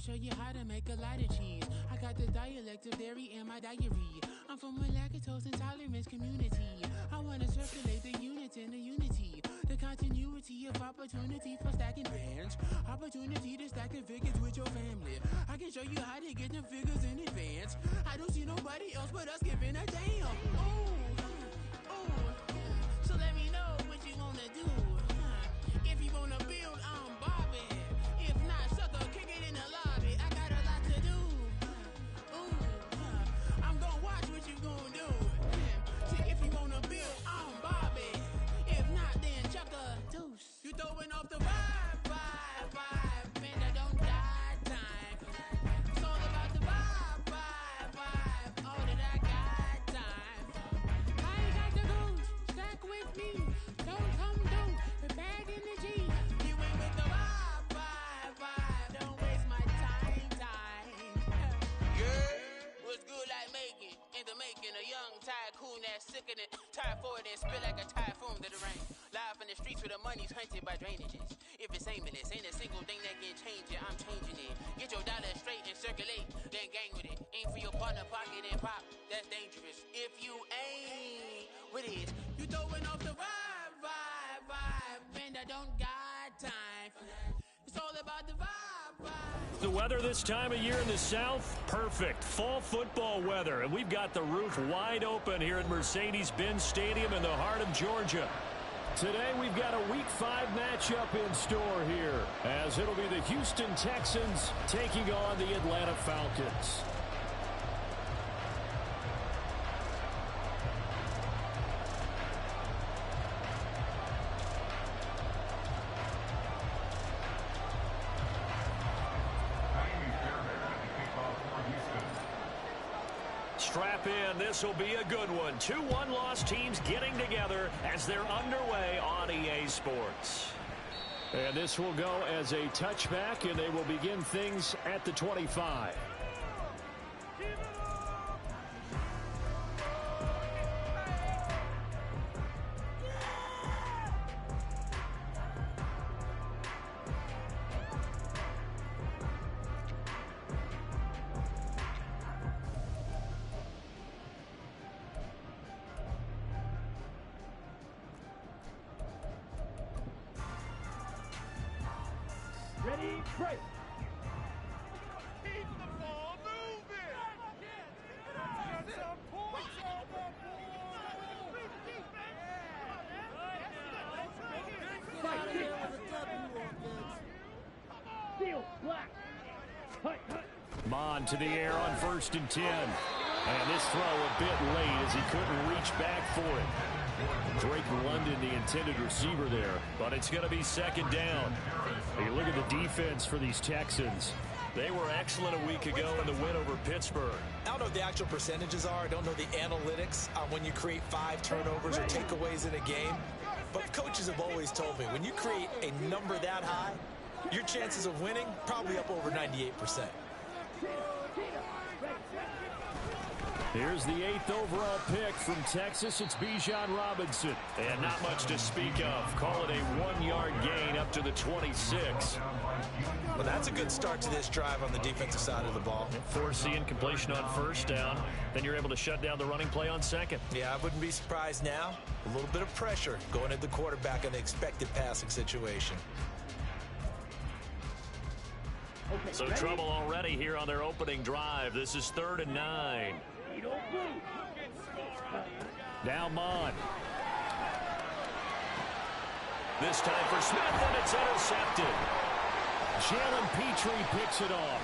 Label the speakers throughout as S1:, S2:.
S1: show you how to make a lot of cheese. I got the dialect of dairy in my diary. I'm from a lactose intolerance community. I wanna circulate the units and the unity. The continuity of opportunity for stacking bands. Opportunity to stack the figures with your family. I can show you how to get the figures in advance. I don't see nobody else but us giving a damn. Ooh, ooh. So let me know what you wanna do. If you wanna build, I'm Bobby. If not, sucker, kick it in the lobby. I got a lot to do. Ooh, I'm gonna watch what you gonna do. See, if you wanna build, I'm Bobby. If not, then chuck a deuce. You throwing off the vibe, vibe, vibe. Man, I don't die time. It's all about the vibe, vibe, vibe. All that I got time. I ain't got the goose. Stack with me. Don't come through. The bag in the G. You ain't with the vibe, vibe, vibe. Don't waste my time. Yeah, what's good like making? In the making, a young tycoon that's sick in it. Tired for it and spit like a typhoon to the rain. Live in the streets where the money's hunted by drainages. If it's aimless, ain't a single thing that can change it. I'm changing it. Get your dollar straight and circulate, then gang with it. Aim for your partner, pocket and pop. That's dangerous. If you ain't with it, you throwing off the vibe, vibe, vibe. Man, I don't got time for that. It's all about the vibe, vibe.
S2: The weather this time of year in the South, perfect. Fall football weather. And we've got the roof wide open here at Mercedes-Benz Stadium in the heart of Georgia. Today we've got a Week 5 matchup in store here, as it'll be the Houston Texans taking on the Atlanta Falcons. Strap in. This will be a good one. 2 one-loss teams getting together as they're underway on EA Sports. And this will go as a touchback, and they will begin things at the 25.
S3: Ready, break.
S4: Keep the ball moving. Get some points on the board.
S3: Fight kick. Steel, black. Hut, hut.
S2: Mon to the air on 1st and 10. And this throw a bit late as he couldn't reach back for it. Drake London, the intended receiver there, but it's going to be 2nd down. Hey, look at the defense for these Texans. They were excellent a week ago in the win over Pittsburgh.
S5: I don't know what the actual percentages are. I don't know the analytics on when you create 5 turnovers or takeaways in a game. But coaches have always told me, when you create a number that high, your chances of winning probably up over 98%.
S2: Here's the 8th overall pick from Texas. It's Bijan Robinson. And not much to speak of. Call it a 1-yard gain up to the 26.
S5: Well, that's a good start to this drive on the defensive side of the ball.
S2: Force incompletion on 1st down. Then you're able to shut down the running play on 2nd.
S5: Yeah, I wouldn't be surprised now. A little bit of pressure going at the quarterback in the expected passing situation.
S3: Okay,
S2: So
S3: ready?
S2: trouble already here on their opening drive. This is 3rd and 9. Now Mon. This time for Smith, and it's intercepted. Jalen Petrie picks it off.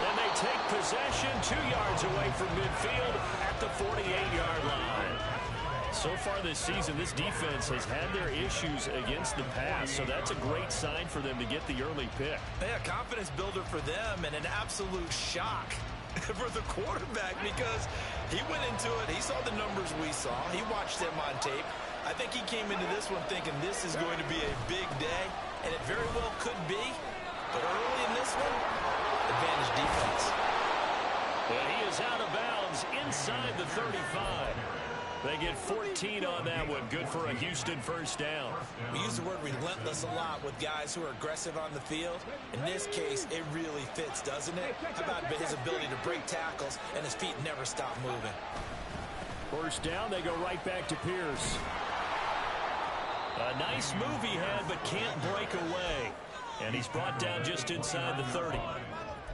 S2: And they take possession 2 yards away from midfield at the 48-yard line. So far this season, this defense has had their issues against the pass, so that's a great sign for them to get the early pick.
S5: Yeah, confidence builder for them and an absolute shock for the quarterback because he went into it. He saw the numbers we saw. He watched them on tape. I think he came into this one thinking this is going to be a big day, and it very well could be. But early in this one, advantage defense.
S2: And he is out of bounds inside the 35. They get 14 on that one. Good for a Houston first down.
S5: We use the word relentless a lot with guys who are aggressive on the field. In this case, it really fits, doesn't it? How about his ability to break tackles and his feet never stop moving?
S2: First down, they go right back to Pierce. A nice move he had, but can't break away. And he's brought down just inside the 30.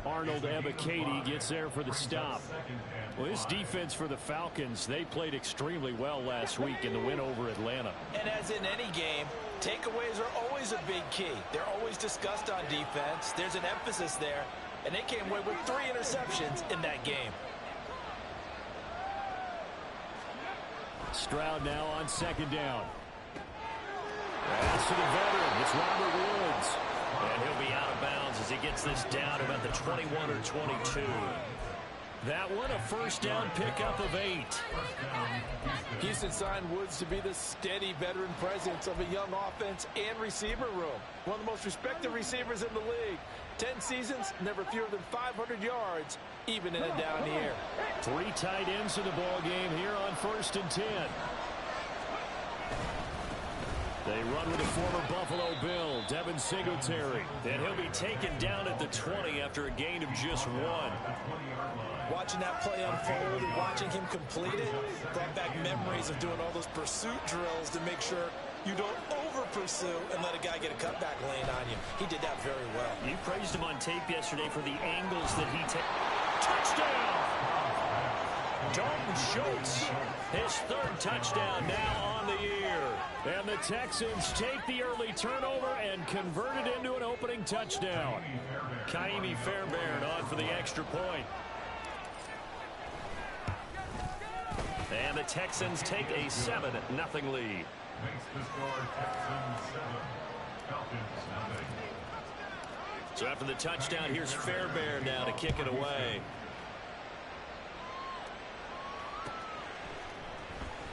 S2: Arnold Ebiketie gets there for the stop. Well, this defense for the Falcons, they played extremely well last week in the win over Atlanta.
S5: And as in any game, takeaways are always a big key. They're always discussed on defense. There's an emphasis there. And they came away with 3 interceptions in that game.
S2: Stroud now on second down. Pass to the veteran. It's Robert Woods. And he'll be out of bounds as he gets this down about the 21 or 22. That one, a first down pickup of 8.
S6: Houston signed Woods to be the steady veteran presence of a young offense and receiver room. One of the most respected receivers in the league. 10 seasons, never fewer than 500 yards, even in a down year.
S2: 3 tight ends in the ball game here on 1st and 10. They run with the former Buffalo Bill, Devin Singletary. And he'll be taken down at the 20 after a gain of just 1.
S5: Watching that play unfold and watching him complete it brought back memories of doing all those pursuit drills to make sure you don't over-pursue and let a guy get a cutback lane on you. He did that very well.
S2: You praised him on tape yesterday for the angles that he takes. Touchdown! Dalton Schultz, his 3rd touchdown now on the year. And the Texans take the early turnover and convert it into an opening touchdown. Kaimi Fairbairn on for the extra point. And the Texans take a 7-0 lead. So after the touchdown, here's Fairbairn now to kick it away.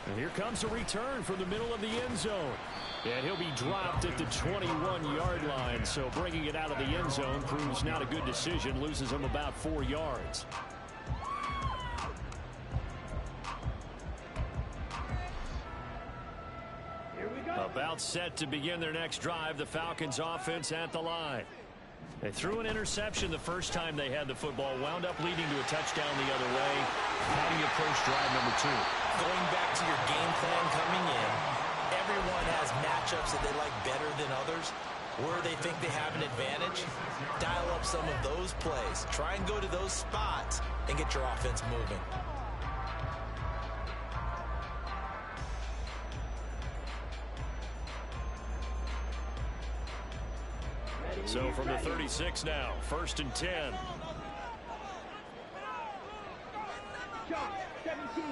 S2: And here comes a return from the middle of the end zone. And he'll be dropped at the 21-yard line. So bringing it out of the end zone proves not a good decision. Loses him about 4 yards. About set to begin their next drive. The Falcons offense at the line. They threw an interception the first time they had the football. Wound up leading to a touchdown the other way. How do you approach drive number 2?
S5: Going back to your game plan coming in, everyone has matchups that they like better than others. Where they think they have an advantage, dial up some of those plays. Try and go to those spots and get your offense moving.
S2: So from the 36 now, 1st and 10.
S3: Shot, 17.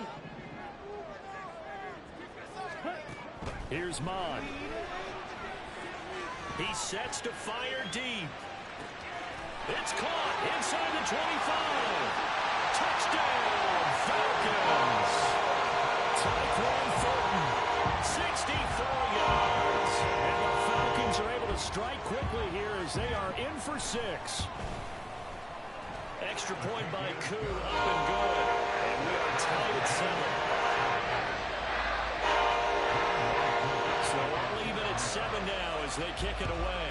S2: Here's Mon. He sets to fire deep. It's caught inside the 25. Touchdown, Falcons. Tyquan Thornton, 64 yards. And the Falcons are able to strike quickly here as they are in for 6. Extra point by Koo, up and good. And we are tied at 7. So all even at 7 now as they kick it away.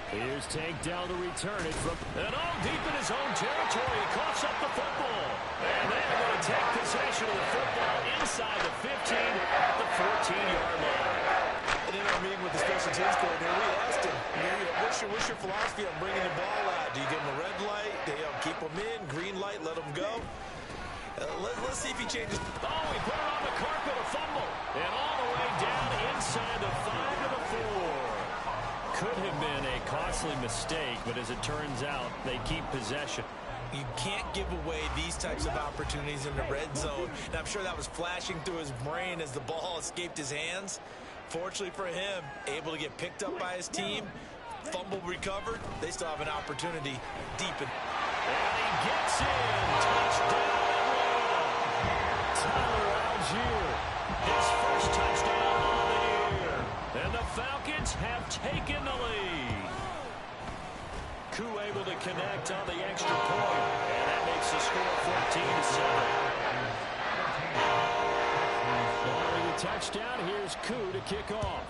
S2: Here's Tank down to return it from, and all deep in his own territory. He coughs up the football. And they're going to take possession of the football inside the 15 at the 14-yard line.
S6: And in our meeting with the special teams coordinator, we asked him, what's your philosophy on bringing the ball out? Do you give him a red light? Do you keep him in? Green light, let him go? Let's see if he changes.
S2: Oh, he put it on the carpet, a fumble. And all the way down inside the 5 to the 4. Could have been a costly mistake, but as it turns out, they keep possession.
S5: You can't give away these types of opportunities in the red zone. And I'm sure that was flashing through his brain as the ball escaped his hands. Fortunately for him, able to get picked up by his team, fumble recovered. They still have an opportunity deep in.
S2: And he gets in. Touchdown. Tyler Algier, his first touchdown on the year. And the Falcons have taken the lead. Koo able to connect on the extra point. And that makes the score 14-7. Following the touchdown, here's Koo to kick off.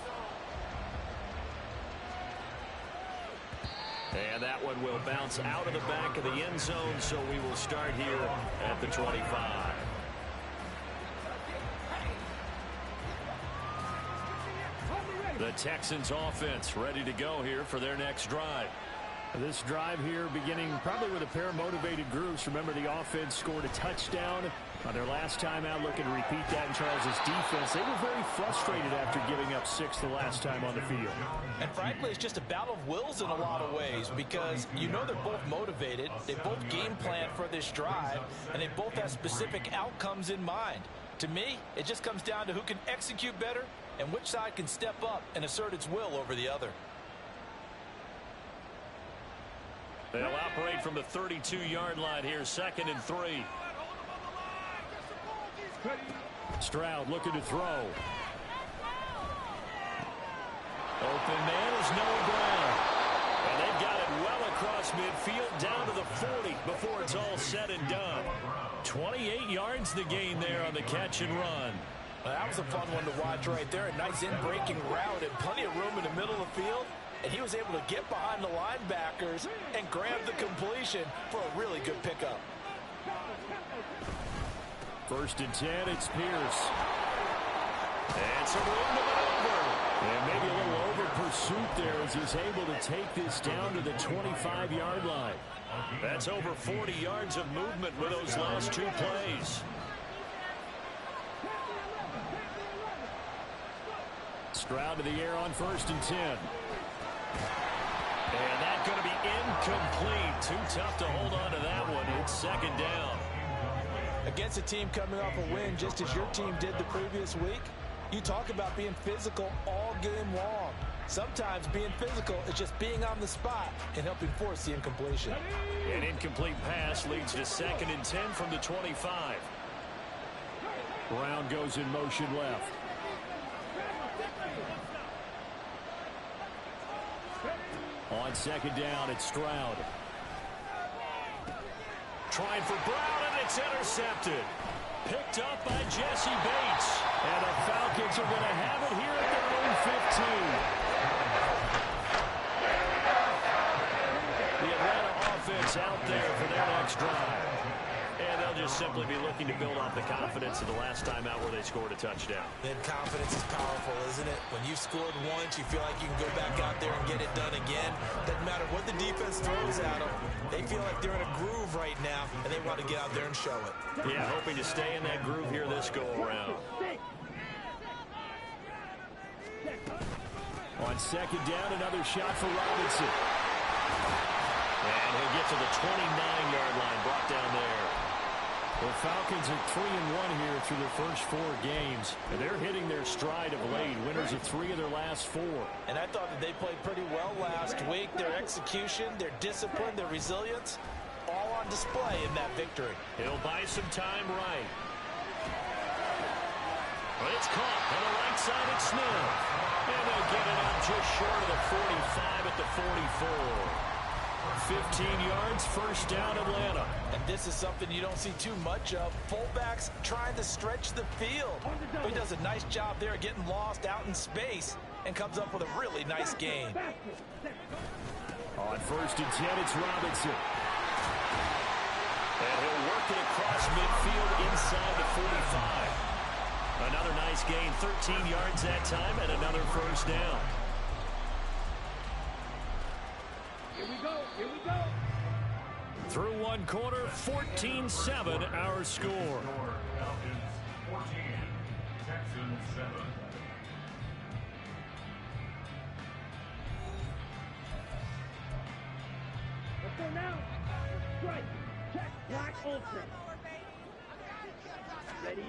S2: And that one will bounce out of the back of the end zone, so we will start here at the 25. The Texans offense ready to go here for their next drive.
S7: This drive here beginning probably with a pair of motivated groups. Remember, the offense scored a touchdown on their last time out, looking to repeat that in Charles' defense. They were very frustrated after giving up 6 the last time on the field.
S6: And frankly, it's just a battle of wills in a lot of ways, because you know they're both motivated, they both game plan for this drive, and they both have specific outcomes in mind. To me, it just comes down to who can execute better and which side can step up and assert its will over the other.
S2: They'll operate from the 32-yard line here, 2nd and 3.
S7: Stroud looking to throw.
S2: Open man is Noah Brown. And they've got it well across midfield down to the 40 before it's all said and done. 28 yards the gain there on the catch and run.
S6: Well, that was a fun one to watch right there. A nice in-breaking route and plenty of room in the middle of the field. And he was able to get behind the linebackers and grab the completion for a really good pickup.
S7: 1st and 10, it's Pierce.
S2: And some room to maneuver.
S7: And maybe a little over pursuit there as he's able to take this down to the 25-yard line.
S2: That's over 40 yards of movement with those last 2 plays.
S7: Stroud to the air on 1st and 10.
S2: And that's going to be incomplete. Too tough to hold on to that one. It's 2nd down.
S6: Against a team coming off a win just as your team did the previous week, you talk about being physical all game long. Sometimes being physical is just being on the spot and helping force the incompletion.
S2: An incomplete pass leads to 2nd and 10 from the 25.
S7: Brown goes in motion left. On 2nd down, it's Stroud.
S2: Trying for Brown, and it's intercepted. Picked up by Jesse Bates.
S7: And the Falcons are going to have it here at their own 15.
S2: The Atlanta offense out there for their next drive. And they'll just simply be looking to build off the confidence of the last time out where they scored a touchdown.
S5: Then confidence is powerful, isn't it? When you've scored once, you feel like you can go back out there and get it done again. Doesn't matter what the defense throws at them. They feel like they're in a groove right now, and they want to get out there and show it.
S2: Yeah, hoping to stay in that groove here this go-around.
S7: On 2nd down, another shot for Robinson.
S2: And he'll get to the 29-yard line, brought down there.
S7: The Falcons are 3-1 here through their first 4 games, and they're hitting their stride of late. Winners of 3 of their last 4.
S6: And I thought that they played pretty well last week. Their execution, their discipline, their resilience, all on display in that victory.
S2: He'll buy some time right. But it's caught on the right side at Smith. And they'll get it out just short of the 45 at the 44. 15 yards, 1st down, Atlanta.
S6: And this is something you don't see too much of. Fullbacks trying to stretch the field. He does a nice job there getting lost out in space and comes up with a really nice gain.
S7: On 1st and 10, it's Robinson.
S2: And he'll work it across midfield inside the 45. Another nice gain, 13 yards that time, and another 1st down.
S3: Here we go.
S2: Through one quarter, 14-7 our score.
S8: Falcons 14, Texans 7.
S3: Let's go now. Strike. Check. Black ultra. Ready?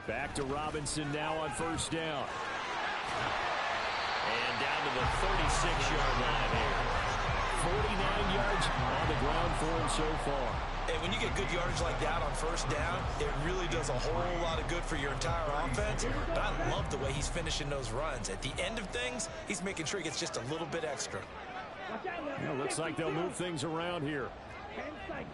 S7: Back to Robinson now on 1st down.
S2: And down to the 36-yard line here.
S7: 49 yards on the ground for him so far.
S5: And when you get good yardage like that on 1st down, it really does a whole lot of good for your entire offense. But I love the way he's finishing those runs. At the end of things, he's making sure he gets just a little bit extra.
S7: Well, looks like they'll move things around here.
S3: 10 seconds.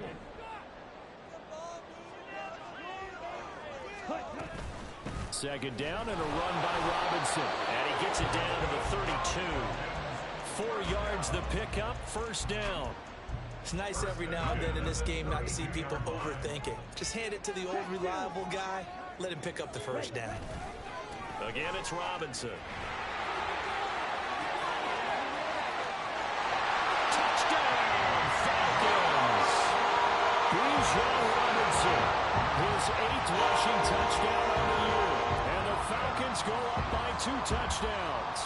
S7: Second down and a run by Robinson.
S2: And he gets it down to the 32. 4 yards the pickup, first down.
S5: It's nice every now and then in this game not to see people overthink it. Just hand it to the old reliable guy. Let him pick up the first down.
S2: Again, it's Robinson. Touchdown, Falcons.
S7: Bijan Robinson, his 8th rushing touchdown on the year. And the Falcons go up by 2 touchdowns.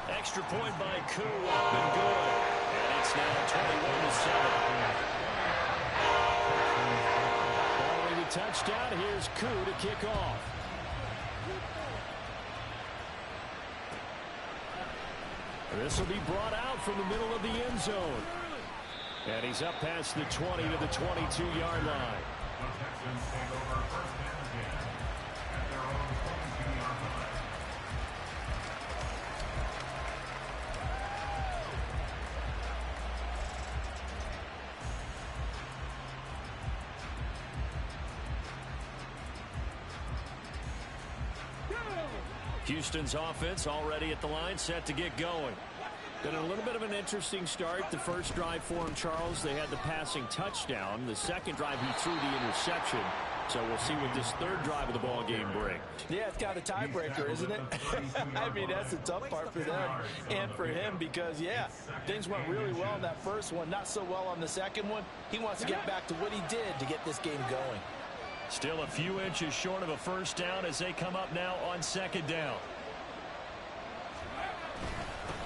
S2: Extra point by Koo, up and good. And it's now 21-7.
S7: Following the touchdown, here's Koo to kick off. This will be brought out from the middle of the end zone. And he's up past the 20 to the 22-yard line.
S8: The Texans take over first down again at their own 22-yard line.
S2: Houston's offense already at the line, set to get going.
S7: Been a little bit of an interesting start. The first drive for him, Charles, they had the passing touchdown. The second drive, he threw the interception. So we'll see what this third drive of the ball game brings.
S6: Yeah, it's got a tiebreaker, isn't it? I mean, that's the tough part for them and for him because, yeah, things went really well in that first one, not so well on the second one. He wants to get back to what he did to get this game going.
S2: Still a few inches short of a first down as they come up now on second down.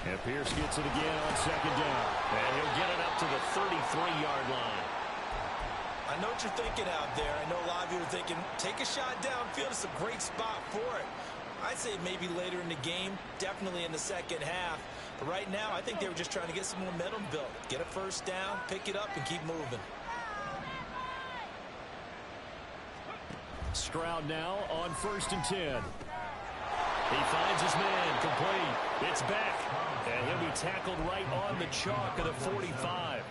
S7: And Pierce gets it again on second down.
S2: And he'll get it up to the 33-yard line.
S5: I know what you're thinking out there. I know a lot of you are thinking, take a shot downfield. It's a great spot for it. I'd say maybe later in the game, definitely in the second half. But right now, I think they were just trying to get some momentum built. Get a first down, pick it up, and keep moving.
S7: Stroud now on 1st and 10.
S2: He finds his man, complete. It's back. And he'll be tackled right on the chalk of the 45.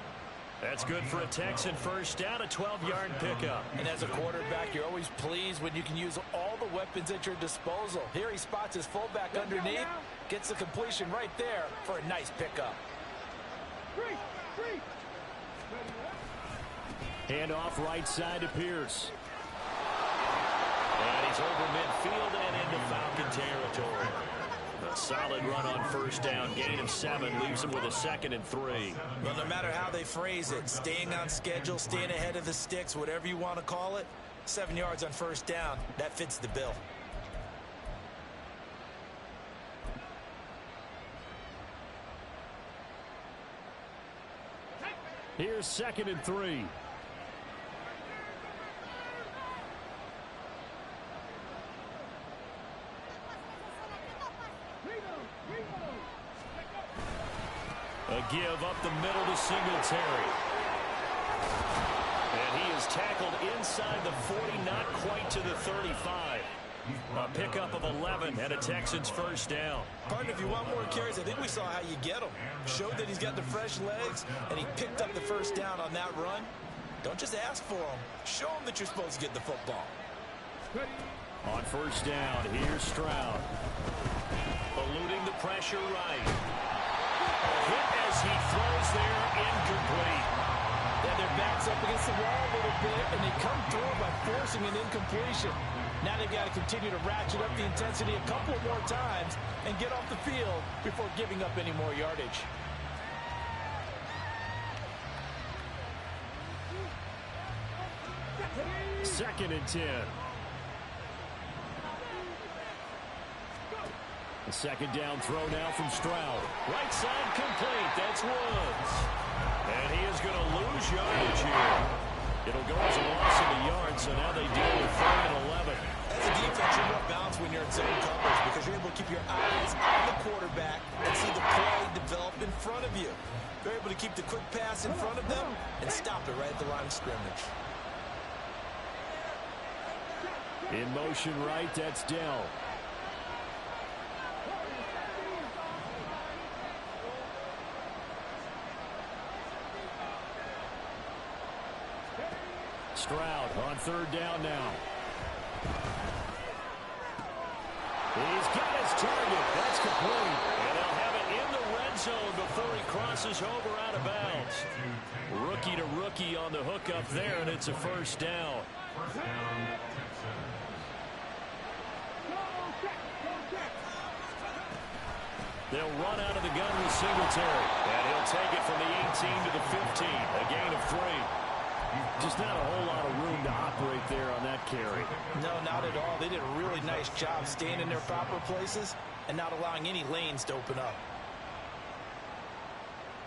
S2: That's good for a Texan first down, a 12-yard pickup.
S6: And as a quarterback, you're always pleased when you can use all the weapons at your disposal. Here he spots his fullback underneath, gets the completion right there for a nice pickup.
S7: Handoff right side to Pierce.
S2: And he's over midfield and into Falcon territory. A solid run on first down. Gain of 7 leaves him with a 2nd and 3.
S5: Well, no matter how they phrase it, staying on schedule, staying ahead of the sticks, whatever you want to call it, 7 yards on first down, that fits the bill.
S7: Here's 2nd and 3.
S2: A give up the middle to Singletary. And he is tackled inside the 40, not quite to the 35. A pickup of 11 and a Texans first down.
S5: Partner, if you want more carries, I think we saw how you get them. Showed that he's got the fresh legs, and he picked up the first down on that run. Don't just ask for them. Show them that you're supposed to get the football.
S7: On first down, here's Stroud.
S2: Eluding the pressure right. Hit as he throws there, incomplete.
S6: Yeah, their back's up against the wall a little bit, and they come through by forcing an incompletion. Now they've got to continue to ratchet up the intensity a couple more times and get off the field before giving up any more yardage.
S7: Second and 10. The second down throw now from Stroud.
S2: Right side complete. That's Woods. And he is going to lose yardage here. It'll go as a loss of a yard, so now they deal with 3rd and 11.
S5: As a defense, you're more balanced when you're in zone coverage because you're able to keep your eyes on the quarterback and see the play develop in front of you. They're able to keep the quick pass in front of them and stop it right at the line of scrimmage.
S7: In motion right, that's Dell. Stroud on third down now. He's got his target. That's complete. And they'll have it in the red zone before he crosses over out of bounds. Rookie to rookie on the hookup there, and it's a first down.
S8: First down, Texans.
S7: They'll run out of the gun with Singletary. And he'll take it from the 18 to the 15. A gain of 3. Just not a whole lot of room to operate there on that carry.
S5: No, not at all. They did a really nice job staying in their proper places and not allowing any lanes to open up.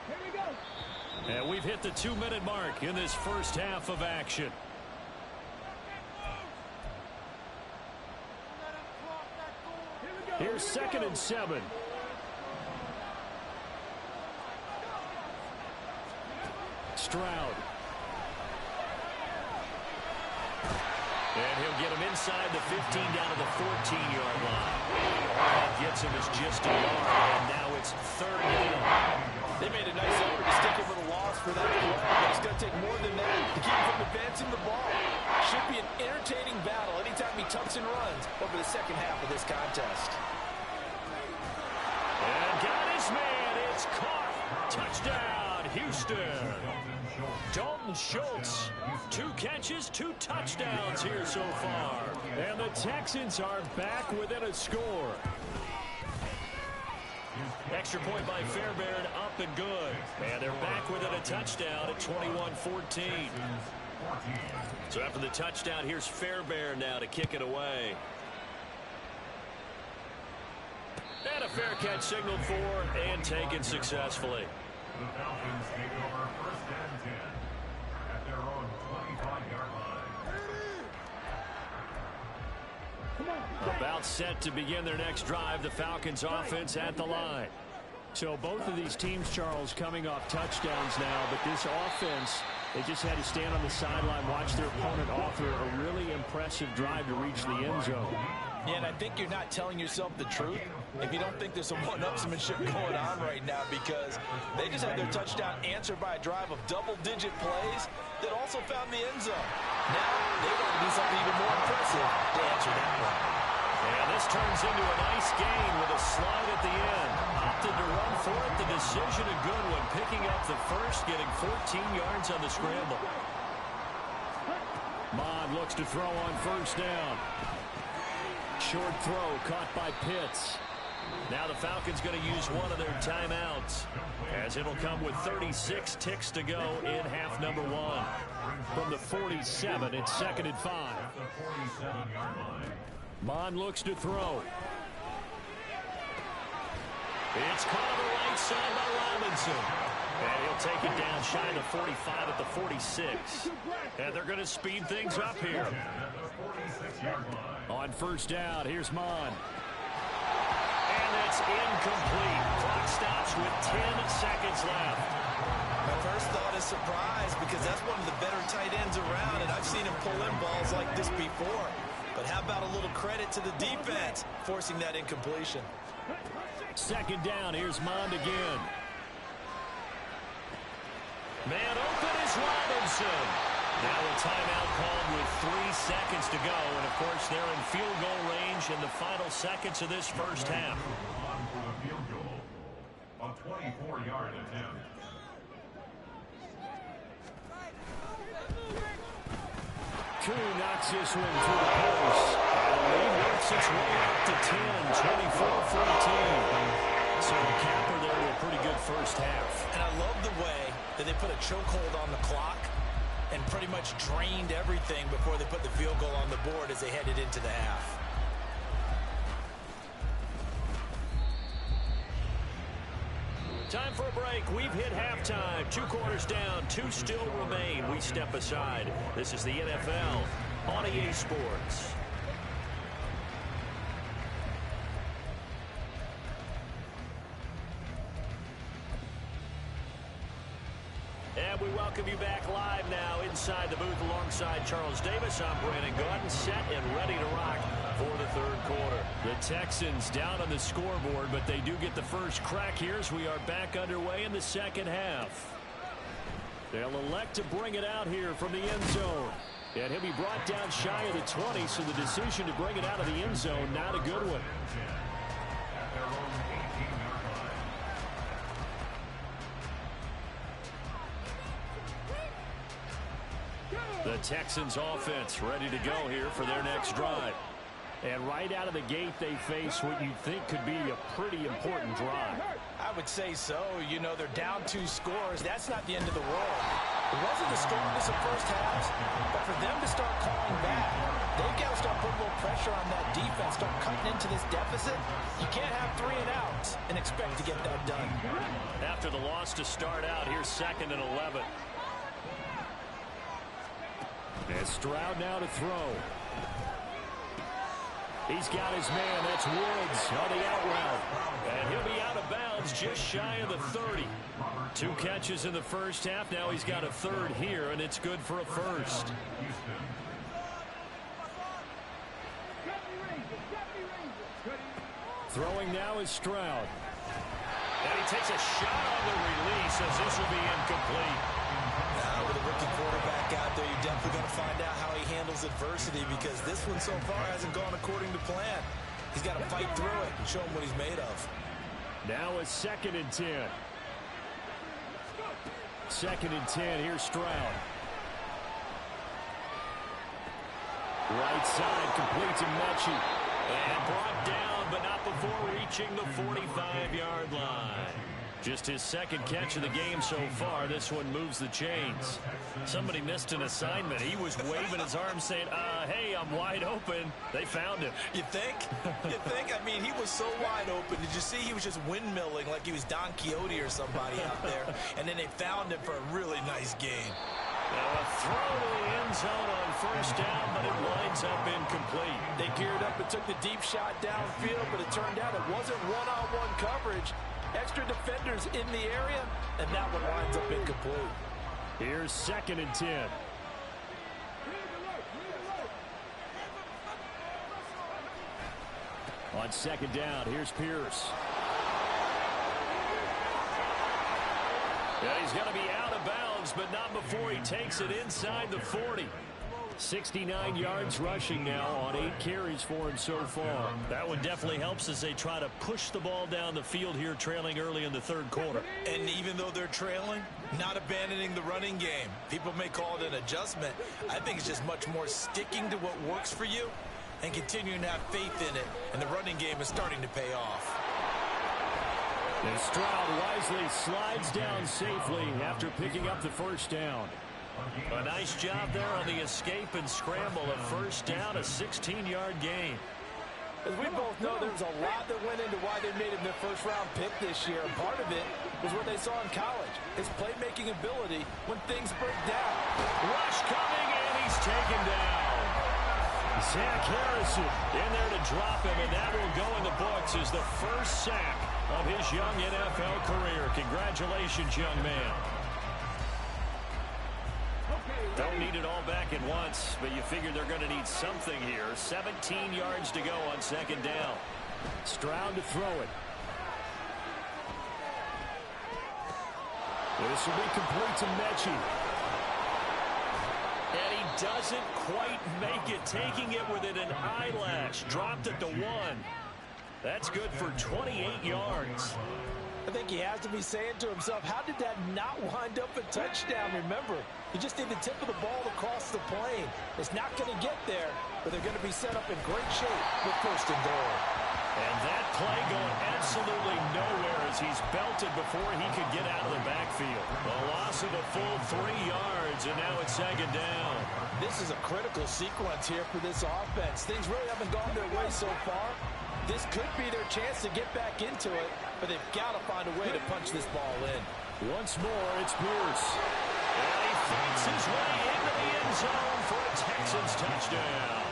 S3: Here we go.
S7: And we've hit the 2-minute mark in this first half of action. Here's 2nd and 7. Stroud. And he'll get him inside the 15 down to the 14-yard line. All that gets him is just a yard, and now it's 3rd down.
S5: They made a nice effort to stick him with a loss for that play, but it's going to take more than that to keep him from advancing the ball. Should be an entertaining battle anytime he tucks and runs over the second half of this contest.
S7: And got his man. It's caught. Touchdown, Houston. Dalton Schultz, 2 catches, 2 touchdowns here so far. And the Texans are back within a score. Extra point by Fairbairn, up and good. And they're back within a touchdown at 21-14. So after the touchdown, here's Fairbairn now to kick it away. And a fair catch signaled for and taken successfully.
S8: The Falcons take over 1st and 10 at their own 25-yard line.
S7: About set to begin their next drive, the Falcons offense at the line. So both of these teams, Charles, coming off touchdowns now, but this offense, they just had to stand on the sideline, watch their opponent offer a really impressive drive to reach the end zone.
S5: Yeah, and I think you're not telling yourself the truth if you don't think there's some one-upsmanship going on right now, because they just had their touchdown answered by a drive of double-digit plays that also found the end zone. Now they want to do something even more impressive to answer that one.
S7: And this turns into a nice gain with a slide at the end. Opted to run for it. The decision a good one. Picking up the first, getting 14 yards on the scramble. Mond looks to throw on 1st down. Short throw caught by Pitts. Now the Falcons going to use one of their timeouts, as it'll come with 36 ticks to go in half number 1. From the 47, it's 2nd and 5. Mond looks to throw. It's caught on the right side by Robinson. And he'll take it down shy of the 45 at the 46. And they're going to speed things up here. On 1st down, here's Mond. And it's incomplete. Clock stops with 10 seconds left.
S5: My first thought is surprise, because that's one of the better tight ends around, and I've seen him pull in balls like this before. But how about a little credit to the defense forcing that incompletion?
S7: 2nd down, here's Mond again. Man open is Robinson. Now a timeout called with 3 seconds to go. And, of course, they're in field goal range in the final seconds of this first half.
S8: On for the field goal. A 24-yard attempt.
S7: Koo knocks this one through the post. And the lead works its way up to 10, 24-14. So the capper there with a pretty good first half.
S5: And I love the way that they put a chokehold on the clock and pretty much drained everything before they put the field goal on the board as they headed into the half.
S7: Time for a break. We've hit halftime. 2 quarters down. 2 still remain. We step aside. This is the NFL on EA Sports. And we welcome you back live now inside the booth alongside Charles Davis. I'm Brandon Gaudin, set and ready to rock for the 3rd quarter. The Texans down on the scoreboard, but they do get the first crack here as we are back underway in the second half. They'll elect to bring it out here from the end zone. And he'll be brought down shy of the 20, so the decision to bring it out of the end zone, not a good one.
S8: At their own 18-yard line.
S7: The Texans offense ready to go here for their next drive. And right out of the gate, they face what you think could be a pretty important drive.
S6: I would say so. You know, they're down 2 scores. That's not the end of the world. It wasn't the strongest of first halves, but for them to start calling back, they've got to start putting a little pressure on that defense, start cutting into this deficit. You can't have 3 and outs and expect to get that done.
S7: After the loss to start out, here's 2nd and 11. And Stroud now to throw. He's got his man. That's Woods on the out route. And he'll be out of bounds just shy of the 30. 2 catches in the first half. Now he's got a 3rd here, and it's good for a first. Throwing now is Stroud. And he takes a shot on the release as this will be incomplete.
S5: Now with a rookie quarterback out there, you're definitely going to find out how he handles adversity, because this one so far hasn't gone according to plan. He's got to fight through it and show him what he's made of.
S7: Now a 2nd and 10. 2nd and 10. Here's Stroud. Right side complete to Mechie. And brought down, but not before reaching the 45-yard line. Just his 2nd catch of the game so far. This one moves the chains. Somebody missed an assignment. He was waving his arms saying, hey, I'm wide open. They found him.
S5: You think? You think? I mean, he was so wide open. Did you see he was just windmilling like he was Don Quixote or somebody out there? And then they found him for a really nice gain.
S7: Now a throw to the end zone on first down, but it winds up incomplete.
S6: They geared up and took the deep shot downfield, but it turned out it wasn't one-on-one coverage. Extra defenders in the area, and that one winds up incomplete.
S7: Here's 2nd and 10. On 2nd down, here's Pierce. Yeah, he's going to be out of bounds, but not before he takes it inside the 40. 69 yards rushing now on 8 carries for him so far. That one definitely helps as they try to push the ball down the field here, trailing early in the 3rd quarter.
S5: And even though they're trailing, not abandoning the running game. People may call it an adjustment. I think it's just much more sticking to what works for you and continuing to have faith in it. And the running game is starting to pay off.
S7: And Stroud wisely slides down safely after picking up the first down. A nice job there on the escape and scramble. A first down, a 16-yard gain.
S6: As we both know, there was a lot that went into why they made him their first-round pick this year. And part of it was what they saw in college, his playmaking ability when things break down.
S7: Rush coming, and he's taken down. Zach Harrison in there to drop him, and that will go in the books as the first sack of his young NFL career. Congratulations, young man. Don't need it all back at once, but you figure they're going to need something here. 17 yards to go on 2nd down. Stroud to throw it. This will be complete to Mechie. And he doesn't quite make it, taking it within an eyelash. Dropped at the 1. That's good for 28 yards.
S6: I think he has to be saying to himself, how did that not wind up a touchdown? Remember, you just need the tip of the ball across the plane. It's not going to get there, but they're going to be set up in great shape with 1st and goal.
S7: And that play going absolutely nowhere as he's belted before he could get out of the backfield. A loss of a full 3 yards, and now it's 2nd down.
S6: This is a critical sequence here for this offense. Things really haven't gone their way so far. This could be their chance to get back into it, but they've got to find a way to punch this ball in.
S7: Once more, it's Pierce. And he fights his way into the end zone for a Texans touchdown.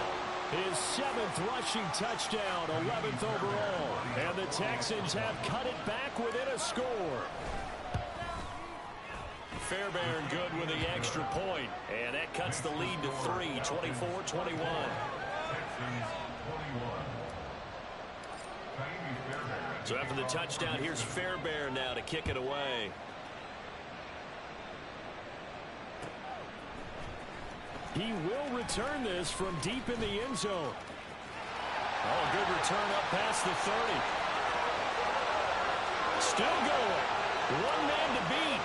S7: His 7th rushing touchdown, 11th overall. And the Texans have cut it back within a score. Fairbairn good with the extra point. And that cuts the lead to 3, 24-21. So after the touchdown, here's Fairbairn now to kick it away. He will return this from deep in the end zone.
S2: Oh, good return up past the 30. Still going. One man to beat.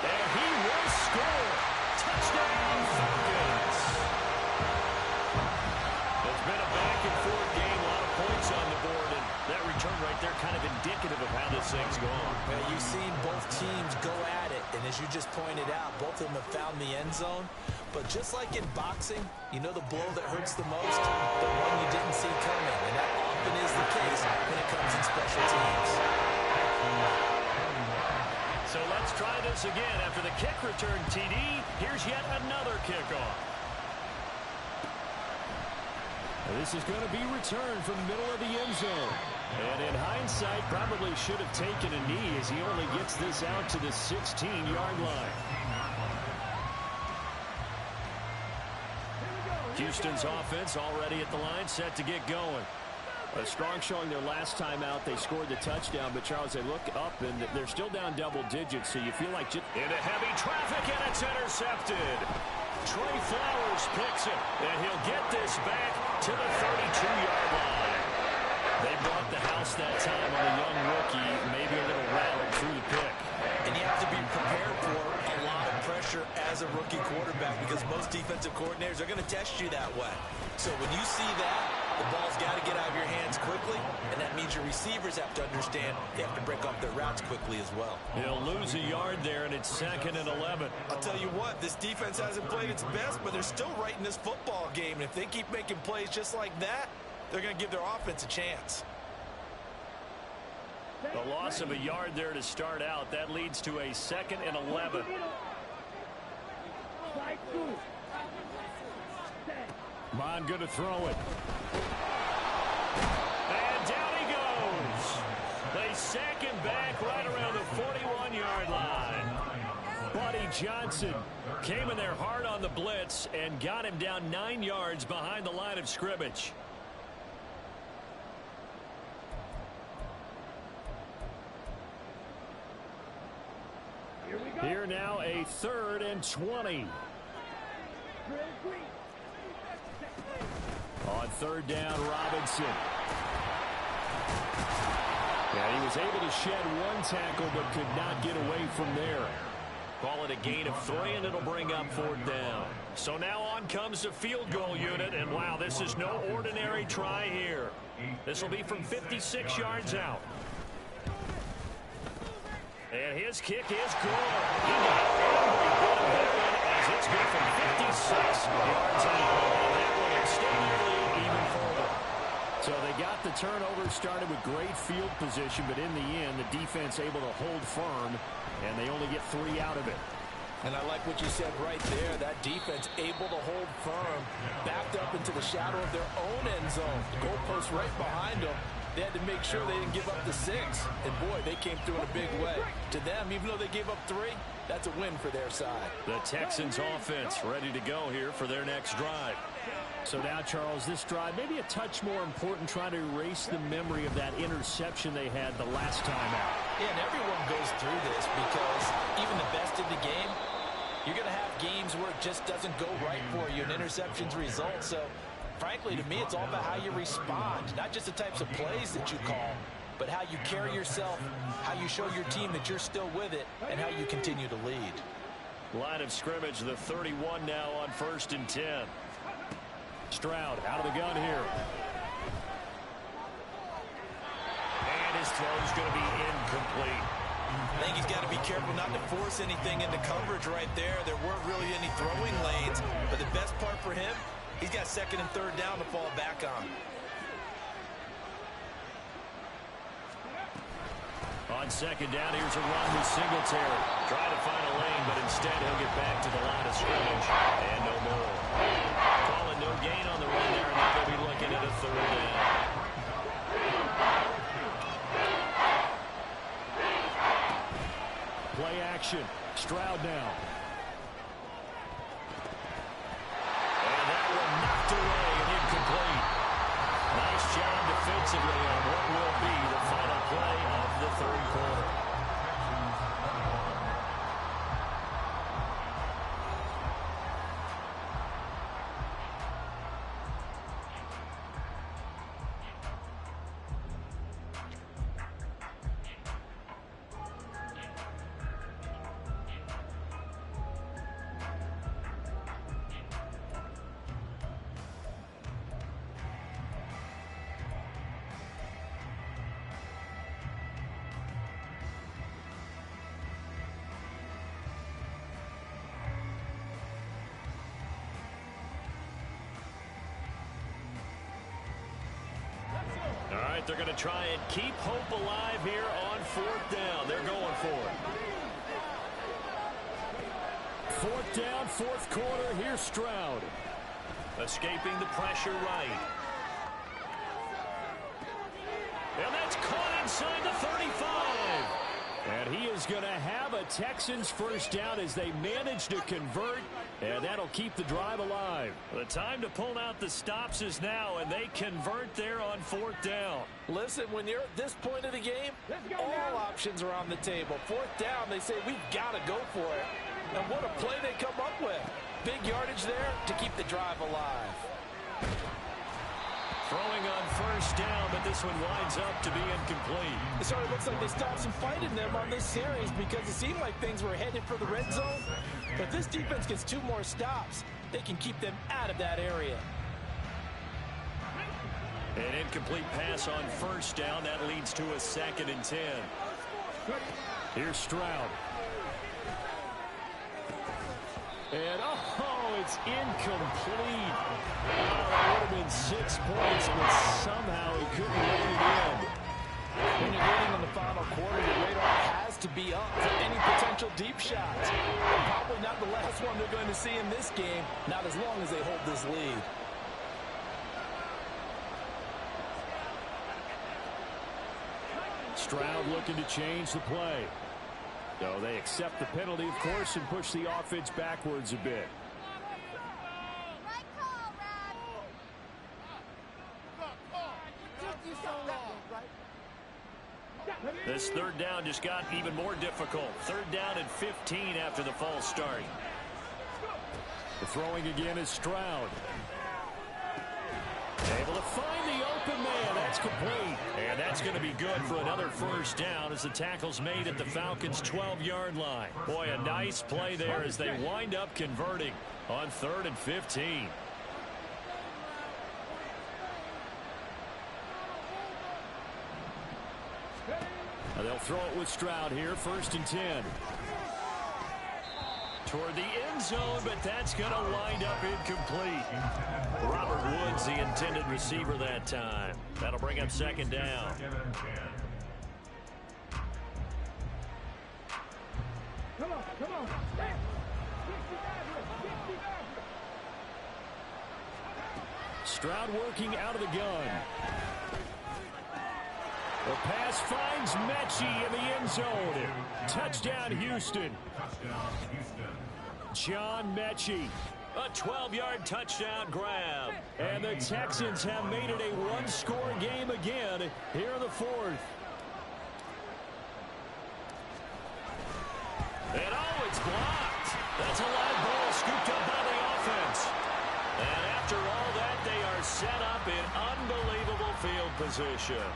S2: And he will score. Touchdown, Falcons. It's been a back-and-forth game. A lot of points on the board. And that return right there kind of indicative of how this thing's going.
S5: Well, you've seen both teams go at it. And as you just pointed out, both of them have found the end zone. But just like in boxing, you know the blow that hurts the most? The one you didn't see coming. And that often is the case when it comes in special teams.
S2: So let's try this again. After the kick return TD, here's yet another kickoff.
S7: This is going to be returned from the middle of the end zone. And in hindsight, probably should have taken a knee as he only gets this out to the 16-yard line. Houston's offense already at the line, set to get going. A strong showing their last time out. They scored the touchdown, but Charles, they look up and they're still down double digits, so you feel like
S2: into heavy traffic, and it's intercepted. Trey Flowers picks it, and he'll get this back to the 32-yard line. They brought the house that time on a young rookie, maybe a little rattled through the pick.
S5: And you have to be prepared for a lot of pressure as a rookie quarterback because most defensive coordinators are going to test you that way. So when you see that, the ball's got to get out of your hands quickly, and that means your receivers have to understand they have to break off their routes quickly as well.
S2: He'll lose a yard there, and it's 2nd and 11.
S5: I'll tell you what, this defense hasn't played its best, but they're still right in this football game. And if they keep making plays just like that, they're going to give their offense a chance.
S2: The loss of a yard there to start out. That leads to a 2nd and 11.
S7: Mon going to throw it.
S2: And down he goes. They sack him back right around the 41-yard line.
S7: Buddy Johnson came in there hard on the blitz and got him down 9 yards behind the line of scrimmage. Here now a 3rd and 20. On 3rd down, Robinson. Yeah, he was able to shed one tackle but could not get away from there.
S2: Call it a gain of 3, and it'll bring up 4th down. So now on comes the field goal unit, and wow, this is no ordinary try here. This will be from 56 yards out. And his kick is good. He got every bit of that one as it's good from 56 yards out. And that will extend their lead even further.
S7: So they got the turnover started with great field position, but in the end, the defense able to hold firm, and they only get 3 out of it.
S5: And I like what you said right there. That defense able to hold firm, backed up into the shadow of their own end zone. Goalpost right behind them. They had to make sure they didn't give up the 6. And, boy, they came through in a big way. To them, even though they gave up 3, that's a win for their side.
S2: The Texans offense ready to go here for their next drive.
S7: So now, Charles, this drive maybe a touch more important, trying to erase the memory of that interception they had the last time out.
S5: Yeah, and everyone goes through this because even the best in the game, you're going to have games where it just doesn't go right for you and interceptions result. So, frankly, to me, it's all about how you respond, not just the types of plays that you call, but how you carry yourself, how you show your team that you're still with it, and how you continue to lead.
S2: Line of scrimmage, the 31 now on 1st and 10.
S7: Stroud out of the gun here.
S2: And his throw's going to be incomplete.
S5: I think he's got to be careful not to force anything into coverage right there. There weren't really any throwing lanes, but the best part for him, he's got 2nd and 3rd down to fall back on.
S2: On 2nd down, here's a run with Singletary. Trying to find a lane, but instead he'll get back to the line of scrimmage. And no more. Calling no gain on the run there, and now they'll be looking at a 3rd down.
S7: Play action. Stroud now.
S2: And that one knocked away and incomplete. Nice job defensively on what will be the final play of the 3rd quarter. right, they're going to try and keep hope alive here on 4th down. They're going for it.
S7: 4th down, 4th quarter. Here's Stroud.
S2: Escaping the pressure right. And that's caught inside the 35.
S7: And he is going to have a Texans first down as they manage to convert, and that'll keep the drive alive.
S2: The time to pull out the stops is now, and they convert there on 4th down.
S6: Listen, when you're at this point of the game, all options are on the table. 4th down, they say, we've got to go for it. And what a play they come up with. Big yardage there to keep the drive alive.
S2: Throwing on 1st down, but this one winds up to be incomplete.
S6: It sort of looks like they stopped some fight in them on this series because it seemed like things were headed for the red zone. But if this defense gets 2 more stops, they can keep them out of that area.
S2: An incomplete pass on 1st down. That leads to a 2nd and 10.
S7: Here's Stroud. And, it's incomplete. That would have been 6 points, but somehow he couldn't rein it in.
S6: When you're waiting in the final quarter, your radar has to be up for any potential deep shots. And probably not the last one they're going to see in this game, not as long as they hold this lead.
S7: Stroud looking to change the play. So they accept the penalty, of course, and push the offense backwards a bit.
S2: This 3rd down just got even more difficult. 3rd down and 15 after the false start.
S7: The throwing again is Stroud. Able to find the open man. That's complete.
S2: And that's going to be good for another 1st down as the tackle's made at the Falcons' 12-yard line. Boy, a nice play there as they wind up converting on 3rd and 15.
S7: Now they'll throw it with Stroud here, 1st and 10.
S2: Toward the end zone, but that's going to wind up incomplete. Robert Woods, the intended receiver that time. That'll bring up 2nd down.
S3: Come on.
S7: Stroud working out of the gun. The pass finds Mechie in the end zone. Touchdown, Houston. John Mechie.
S2: A 12-yard touchdown grab.
S7: And the Texans have made it a 1-score game again here in the 4th.
S2: And it's blocked. That's a live ball scooped up by the offense. And after all that, they are set up in unbelievable field position.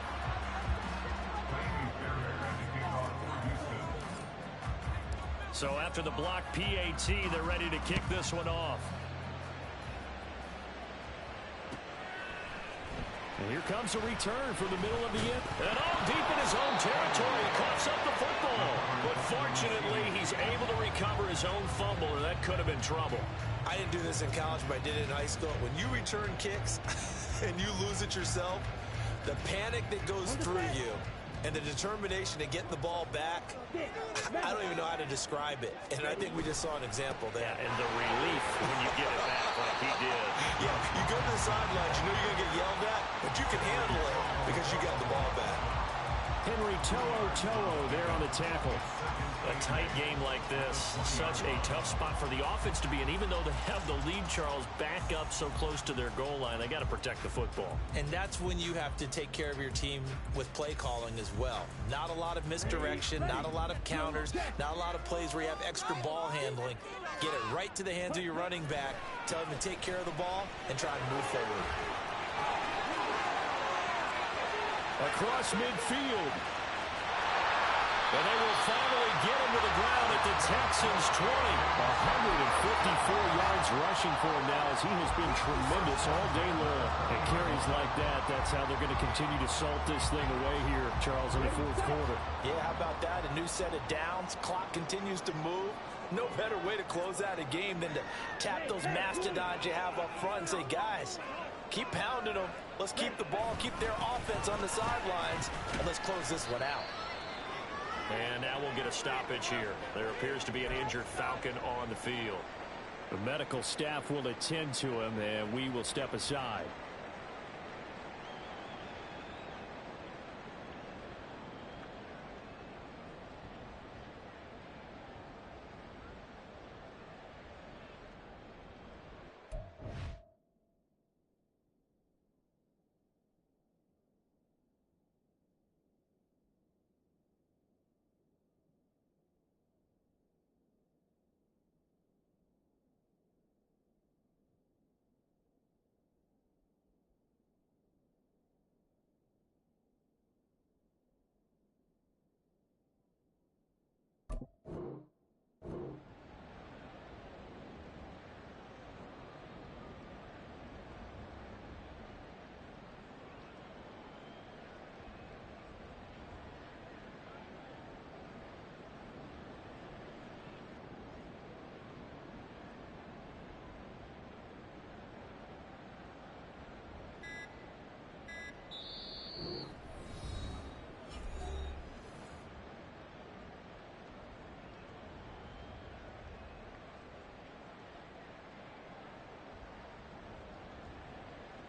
S2: So after the block PAT, they're ready to kick this one off.
S7: And here comes a return from the middle of the end.
S2: And deep in his own territory, coughs up the football. But fortunately, he's able to recover his own fumble, or that could have been trouble.
S5: I didn't do this in college, but I did it in high school. When you return kicks and you lose it yourself, the panic that goes through you and the determination to get the ball back, I don't even know how to describe it. And I think we just saw an example there.
S2: Yeah, and the relief when you get it back like he did.
S5: Yeah, you go to the sidelines, you know you're going to get yelled at, but you can handle it because you got the ball back.
S7: Henry To'o there on the tackle.
S2: A tight game like this, such a tough spot for the offense to be in. Even though they have the lead, Charles, back up so close to their goal line, they got to protect the football.
S5: And that's when you have to take care of your team with play calling as well. Not a lot of misdirection, not a lot of counters, not a lot of plays where you have extra ball handling. Get it right to the hands of your running back, tell him to take care of the ball, and try and move forward.
S7: Across midfield. And they will finally get him to the ground at the Texans' 20. 154 yards rushing for him now as he has been tremendous all day long. And carries like that, that's how they're going to continue to salt this thing away here, Charles, in the 4th quarter.
S6: Yeah, how about that? A new set of downs. Clock continues to move. No better way to close out a game than to tap those mastodons you have up front and say, guys, Keep pounding them. Let's keep the ball, keep their offense on the sidelines, and let's close this one out.
S2: And now we'll get a stoppage here. There appears to be an injured Falcon on the field.
S7: The medical staff will attend to him, and we will step aside.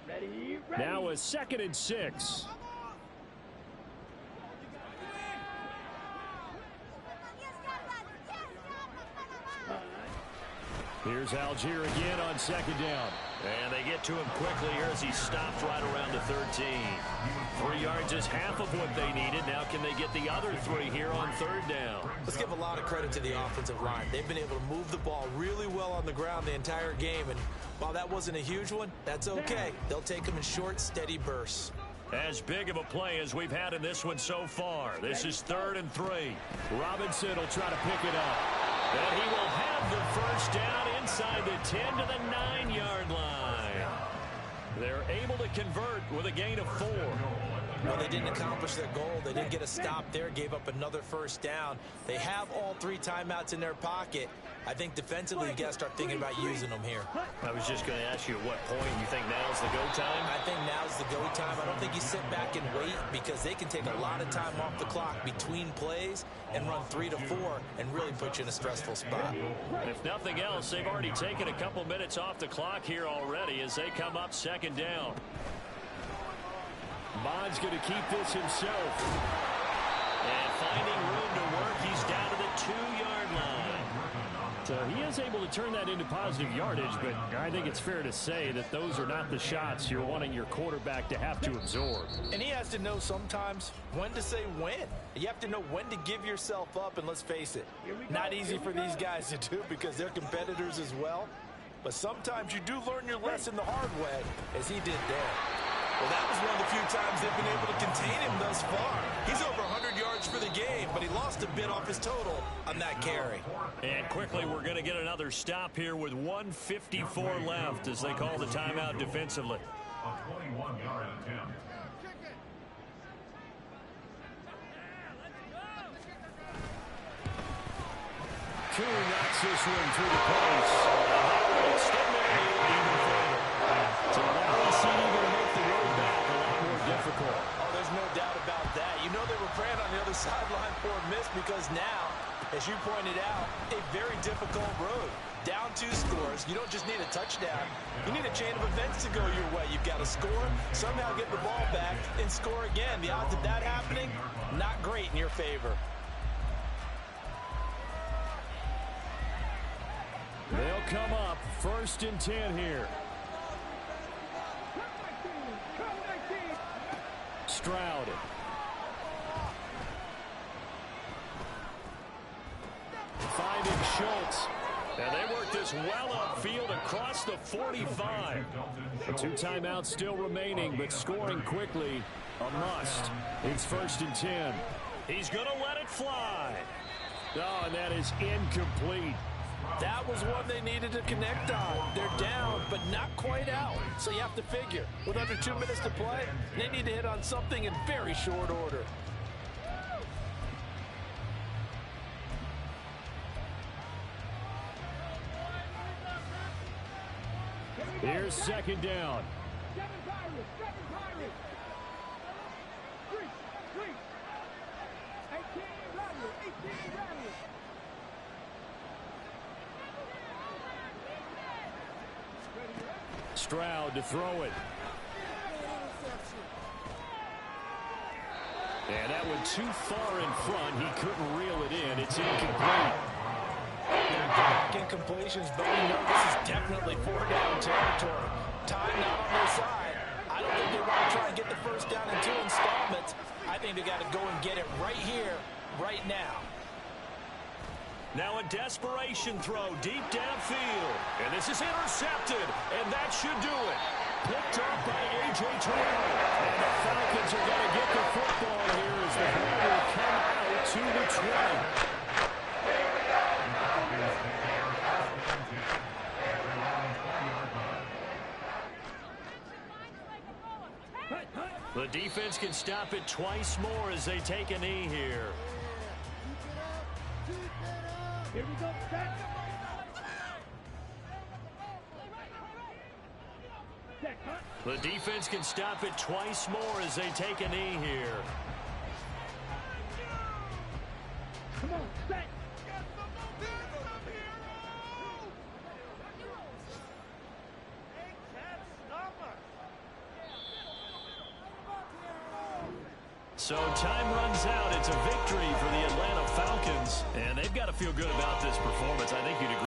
S3: Ready.
S7: Now a 2nd and 6. Here's Algier again on 2nd down.
S2: And they get to him quickly here as he stops right around the 13. 3 yards is half of what they needed. Now can they get the other 3 here on 3rd down?
S5: Let's give a lot of credit to the offensive line. They've been able to move the ball really well on the ground the entire game. And while that wasn't a huge one, that's okay. They'll take them in short, steady bursts.
S2: As big of a play as we've had in this one so far. This is 3rd and 3.
S7: Robinson will try to pick it up.
S2: And he will have the first down inside the 10 to the 9-yard line. They're able to convert with a gain of 4.
S5: Well, they didn't accomplish their goal. They didn't get a stop there, gave up another first down. They have all 3 timeouts in their pocket. I think defensively, you got to start thinking about using them here.
S2: I was just going to ask you at what point you think now's the go time?
S5: I think now's the go time. I don't think you sit back and wait because they can take a lot of time off the clock between plays and run 3 to 4 and really put you in a stressful spot.
S2: If nothing else, they've already taken a couple minutes off the clock here already as they come up 2nd down.
S7: Bond's going to keep this himself.
S2: And finding room to work, he's down to the 2-yard line.
S7: So he is able to turn that into positive yardage, but I think it's fair to say that those are not the shots you're wanting your quarterback to have to absorb.
S6: And he has to know sometimes when to say when. You have to know when to give yourself up, and let's face it, not easy for these guys to do because they're competitors as well. But sometimes you do learn your lesson the hard way, as he did there.
S5: Well, that was one of the few times they've been able to contain him thus far. He's over 100 yards for the game, but he lost a bit off his total on that carry.
S2: And quickly, we're going to get another stop here with 1:54 left as they call the timeout defensively.
S8: A 21-yard attempt.
S7: Two knocks this one through the post. So that will seem to make the road back a lot more difficult.
S6: Oh, there's no doubt about that. You know they were praying on the other sideline for a miss because now, as you pointed out, a very difficult road. Down 2 scores. You don't just need a touchdown. You need a chain of events to go your way. You've got to score, somehow get the ball back, and score again. The odds of that happening, not great in your favor.
S7: They'll come up 1st and 10 here. Stroud. Finding Schultz.
S2: And they work this well upfield across the 45.
S7: The 2 timeouts still remaining, but scoring quickly a must. It's 1st and 10.
S2: He's going to let it fly.
S7: Oh, and that is incomplete.
S6: That was one they needed to connect on. They're down, but not quite out. So you have to figure, with under 2 minutes to play, they need to hit on something in very short order.
S7: Here's 2nd down. Stroud to throw it. And that went too far in front. He couldn't reel it in. It's incomplete.
S6: Back incompletions, but we know this is definitely 4-down territory. Time not on their side. I don't think they want to try and get the first down in 2 installments. I think they got to go and get it right here, right now.
S2: Now a desperation throw deep downfield. And this is intercepted. And that should do it. Picked up by A.J. Terrell. And the Falcons are going to get the football here as the ball will come out to the 20. The defense can stop it twice more as they take a knee here.
S3: Here we go. Set. Set. Cut.
S2: The defense can stop it twice more as they take a knee here.
S3: Come on. Set.
S2: So time runs out. It's a victory for the Atlanta Falcons. And they've got to feel good about this performance. I think you'd agree.